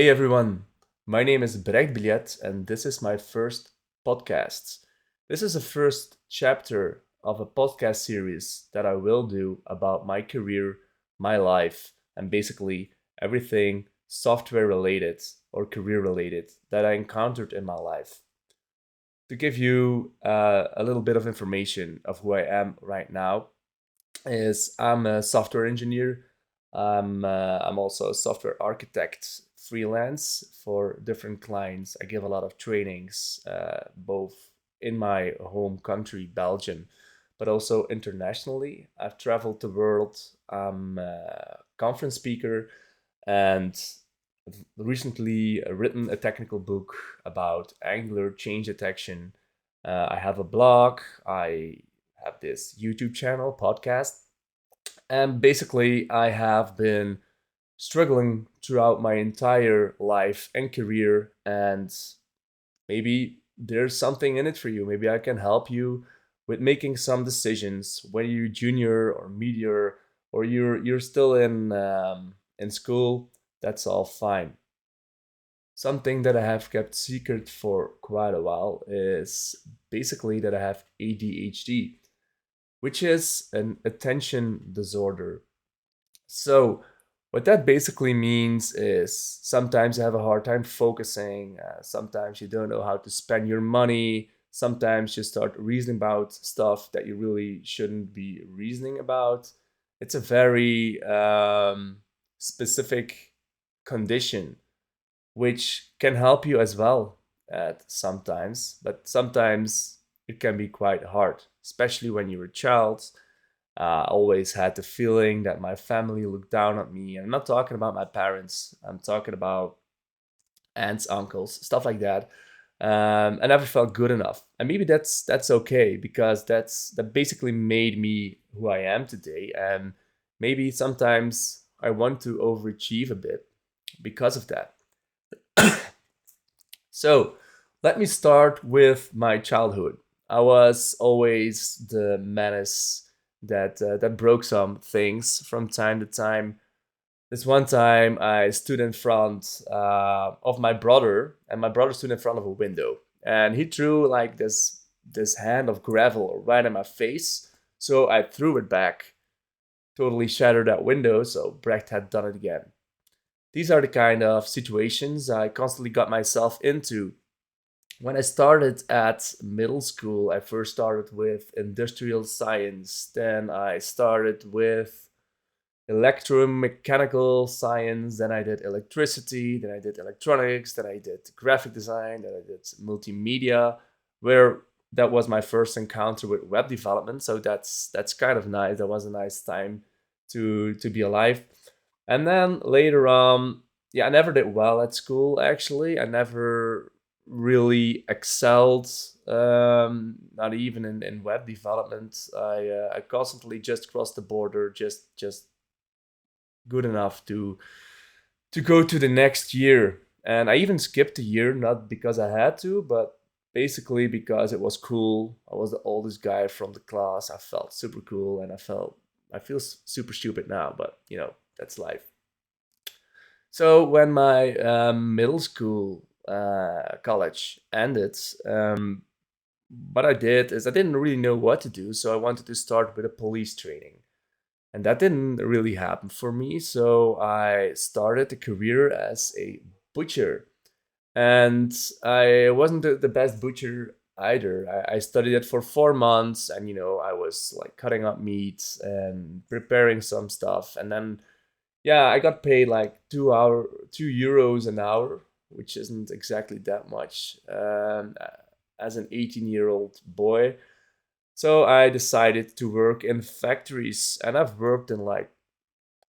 Hey everyone, my name is Brecht Billiet, and this is my first podcast. This is the first chapter of a podcast series that I will do about my career, my life, and basically everything software related or career related that I encountered in my life. To give you a little bit of information of who I am right now, is I'm a software engineer. I'm also a software architect freelance for different clients. I give a lot of trainings, both in my home country, Belgium, but also internationally. I've traveled the world. I'm a conference speaker and I've recently written a technical book about Angular change detection. I have a blog. I have this YouTube channel, podcast, and basically, I have been struggling throughout my entire life and career, and maybe there's something in it for you. Maybe I can help you with making some decisions, whether you're junior or meteor or you're still in school. That's all fine. Something that I have kept secret for quite a while is basically that I have ADHD, which is an attention disorder. So, what that basically means is sometimes you have a hard time focusing, sometimes you don't know how to spend your money, sometimes you start reasoning about stuff that you really shouldn't be reasoning about. It's a very specific condition which can help you as well at sometimes, but sometimes it can be quite hard, especially when you're a child. Always had the feeling that my family looked down on me. And I'm not talking about my parents. I'm talking about aunts, uncles, stuff like that. I never felt good enough, and maybe that's okay because that basically made me who I am today. And maybe sometimes I want to overachieve a bit because of that. So let me start with my childhood. I was always the menace that broke some things from time to time. This one time, I stood in front of my brother, and my brother stood in front of a window, and he threw like this hand of gravel right in my face. So I threw it back, totally shattered that window. So Brecht had done it again. These are the kind of situations I constantly got myself into. When I started at middle school, I first started with industrial science. Then I started with electromechanical science. Then I did electricity. Then I did electronics. Then I did graphic design. Then I did multimedia, where that was my first encounter with web development. So that's kind of nice. That was a nice time to be alive. And then later on, yeah, I never did well at school. Actually, I never really excelled. Not even in web development. I constantly just crossed the border, just good enough to go to the next year. And I even skipped a year, not because I had to, but basically because it was cool. I was the oldest guy from the class. I felt super cool, and I feel super stupid now, but that's life. So when my middle school college ended, what I did is I didn't really know what to do, so I wanted to start with a police training. And that didn't really happen for me, so I started a career as a butcher. And I wasn't the best butcher either. I studied it for 4 months, and I was like cutting up meat and preparing some stuff. And then yeah, I got paid like 2 euros an hour, which isn't exactly that much as an 18-year-old boy. So I decided to work in factories, and I've worked in like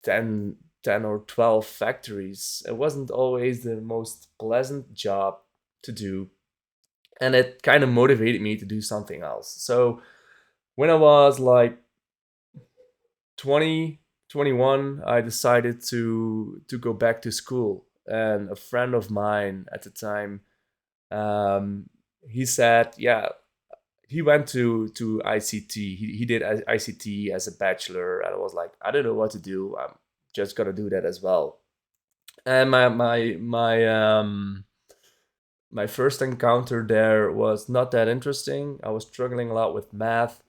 10, 10 or 12 factories. It wasn't always the most pleasant job to do, and it kind of motivated me to do something else. So when I was like 20, 21, I decided to go back to school. And a friend of mine at the time, um, he said, yeah, he went to ICT. He did ICT as a bachelor, and I was like, I don't know what to do. I'm just gonna do that as well. And my first encounter there was not that interesting. I was struggling a lot with math.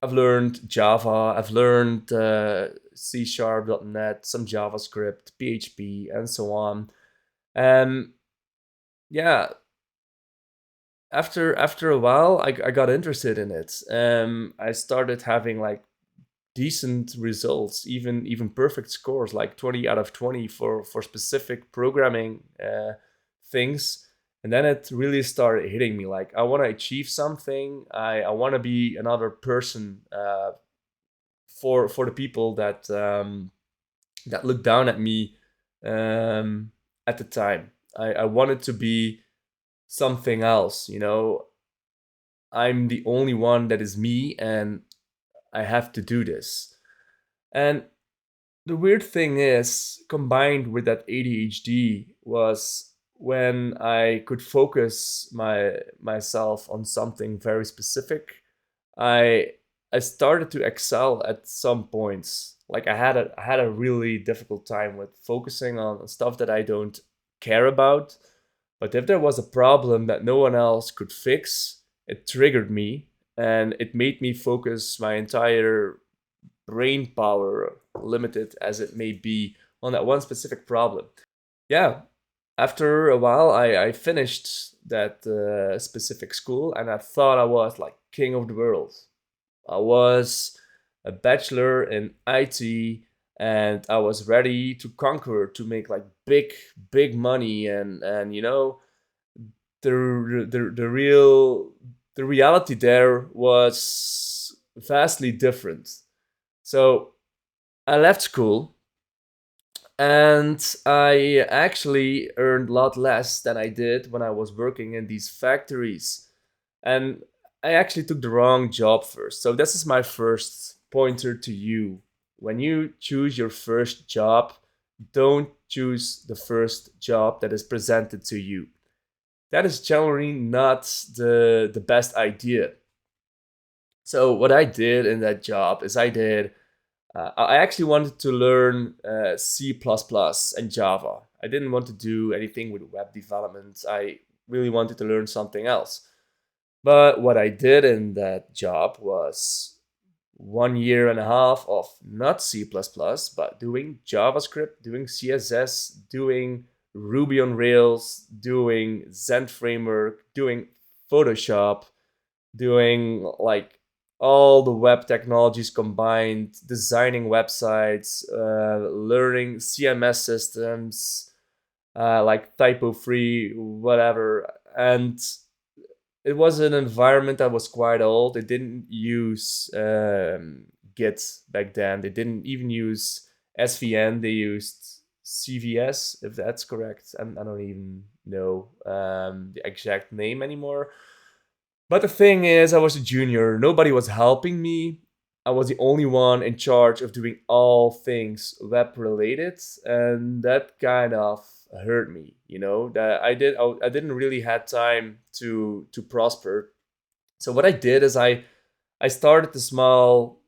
I've learned Java, I've learned C Sharp, .NET, some JavaScript, PHP, and so on. And yeah, after a while, I got interested in it. I started having like decent results, even perfect scores, like 20 out of 20 for specific programming things. And then it really started hitting me like I want to achieve something. I want to be another person for the people that look down at me um, at the time. I wanted to be something else. I'm the only one that is me, and I have to do this. And the weird thing is, combined with that ADHD, was when I could focus myself on something very specific, I I started to excel at some points. Like I had a really difficult time with focusing on stuff that I don't care about. But if there was a problem that no one else could fix, it triggered me and it made me focus my entire brain power, limited as it may be, on that one specific problem. Yeah, after a while, I finished that specific school and I thought I was like king of the world. I was a bachelor in IT and I was ready to conquer, to make like big money, and the reality there was vastly different. So I left school and I actually earned a lot less than I did when I was working in these factories. And I actually took the wrong job first. So this is my first pointer to you. When you choose your first job, don't choose the first job that is presented to you. That is generally not the best idea. So what I did in that job is I actually wanted to learn C++ and Java. I didn't want to do anything with web development. I really wanted to learn something else. But what I did in that job was 1.5 years of not C++, but doing JavaScript, doing CSS, doing Ruby on Rails, doing Zen framework, doing Photoshop, doing like all the web technologies combined, designing websites, learning CMS systems, like typo free, whatever. And it was an environment that was quite old. They didn't use Git back then. They didn't even use SVN. They used CVS, if that's correct. I don't even know the exact name anymore. But the thing is, I was a junior. Nobody was helping me. I was the only one in charge of doing all things web related, and that kind of hurt me. That I didn't really had time to prosper. So what I did is I started a small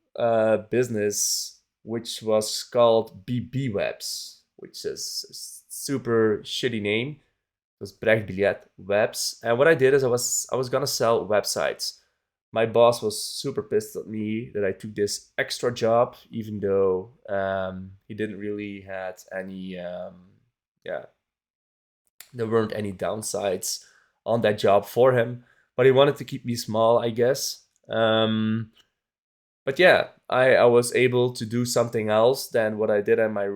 business which was called BB Webs, which is a super shitty name. It was Brecht Billiet Webs. And what I did is I was gonna sell websites. My boss was super pissed at me that I took this extra job, even though he didn't really had any yeah, there weren't any downsides on that job for him. But he wanted to keep me small, I guess. But yeah, I was able to do something else than what I did at my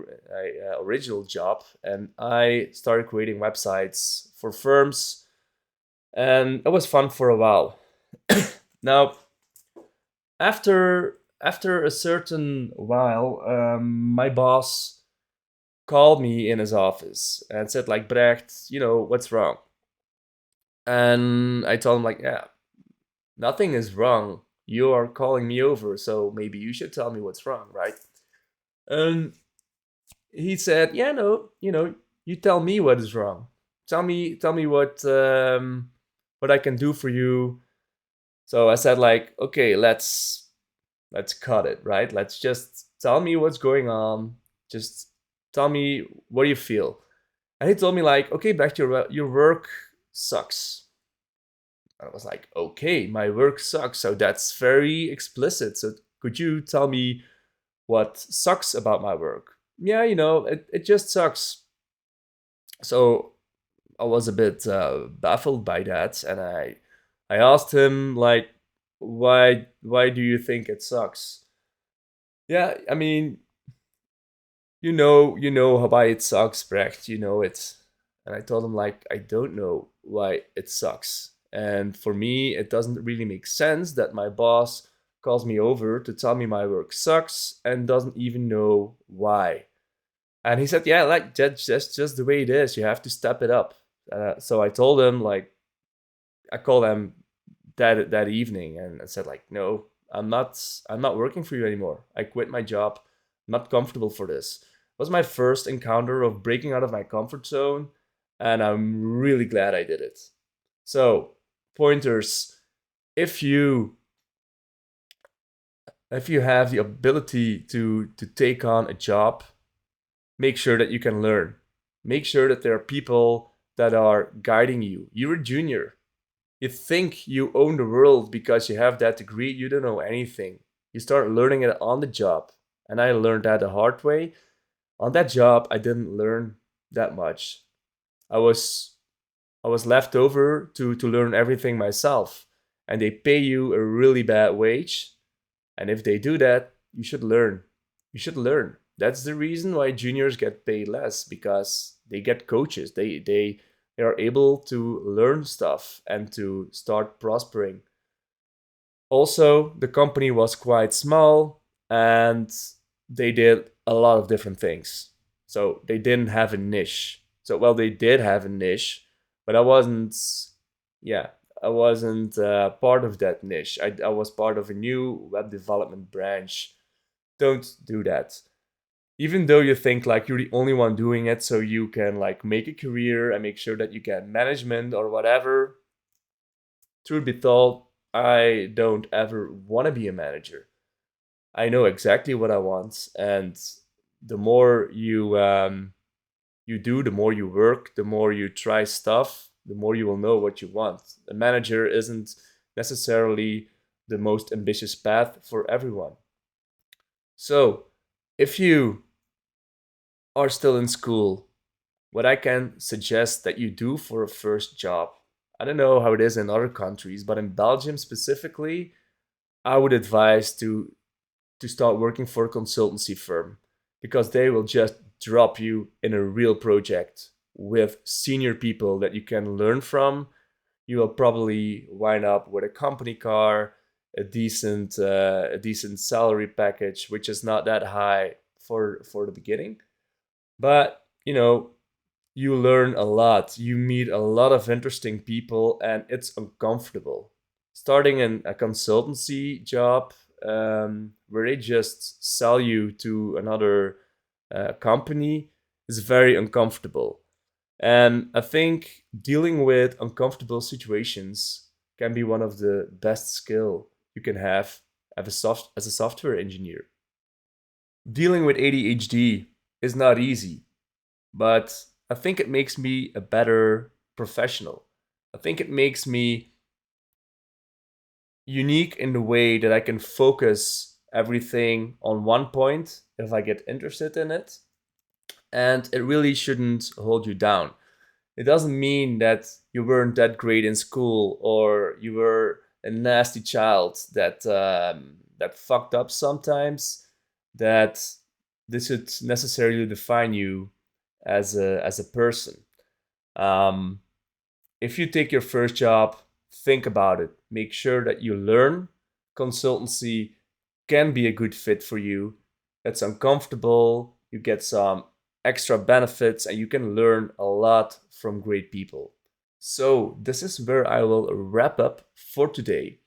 original job, and I started creating websites for firms, and it was fun for a while. Now, after a certain while, my boss called me in his office and said, like, Brecht, what's wrong? And I told him, like, yeah, nothing is wrong. You are calling me over, so maybe you should tell me what's wrong, right? And he said, "Yeah, no, you tell me what is wrong. Tell me what I can do for you." So I said, like, "Okay, let's cut it, right? Let's just tell me what's going on. Just Tell me, what do you feel? And he told me like, okay, Brecht, your work sucks. I was like, okay, my work sucks. So that's very explicit. So could you tell me what sucks about my work? Yeah, it just sucks. So I was a bit baffled by that, and I asked him like, why do you think it sucks? Yeah, I mean, why it sucks, Brecht. You know it. And I told him like, I don't know why it sucks. And for me, it doesn't really make sense that my boss calls me over to tell me my work sucks and doesn't even know why. And he said, yeah, like that's just the way it is. You have to step it up. So I told him like, I called him that evening and I said like, no, I'm not working for you anymore. I quit my job. I'm not comfortable for this. It was my first encounter of breaking out of my comfort zone, and I'm really glad I did it. So, pointers: if you if you have the ability to take on a job, make sure that you can learn. Make sure that there are people that are guiding you. You're a junior. You think you own the world because you have that degree. You don't know anything. You start learning it on the job. And I learned that the hard way. On that job, I didn't learn that much. I was I was left over to learn everything myself. And they pay you a really bad wage. And if they do that, you should learn. You should learn. That's the reason why juniors get paid less, because they get coaches. They are able to learn stuff and to start prospering. Also, the company was quite small and they did a lot of different things. So they didn't have a niche. So, well, they did have a niche, but yeah, I wasn't part of that niche. I was part of a new web development branch. Don't do that. Even though you think like you're the only one doing it, so you can like make a career and make sure that you get management or whatever, truth be told, I don't ever want to be a manager. I know exactly what I want, and the more you do, the more you work, the more you try stuff, the more you will know what you want. A manager isn't necessarily the most ambitious path for everyone. So, if you are still in school, what I can suggest that you do for a first job, I don't know how it is in other countries, but in Belgium specifically, I would advise to start working for a consultancy firm, because they will just drop you in a real project with senior people that you can learn from. You will probably wind up with a company car, a decent salary package, which is not that high for the beginning, but you learn a lot. You meet a lot of interesting people, and it's uncomfortable. Starting in a consultancy job, where they just sell you to another company, is very uncomfortable. And I think dealing with uncomfortable situations can be one of the best skill you can have as a software engineer. Dealing with ADHD is not easy, but I think it makes me a better professional. I think it makes me unique in the way that I can focus everything on one point if I get interested in it, and it really shouldn't hold you down. It doesn't mean that you weren't that great in school or you were a nasty child that fucked up sometimes. That this should necessarily define you as a person. Um, if you take your first job, think about it. Make sure that you learn. Consultancy can be a good fit for you. It's uncomfortable. You get some extra benefits and you can learn a lot from great people. So, this is where I will wrap up for today.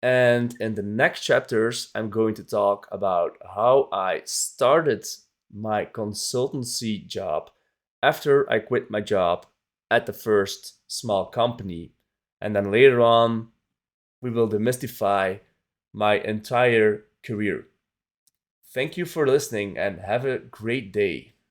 And in the next chapters, I'm going to talk about how I started my consultancy job after I quit my job at the first small company. And then later on, we will demystify my entire career. Thank you for listening and have a great day.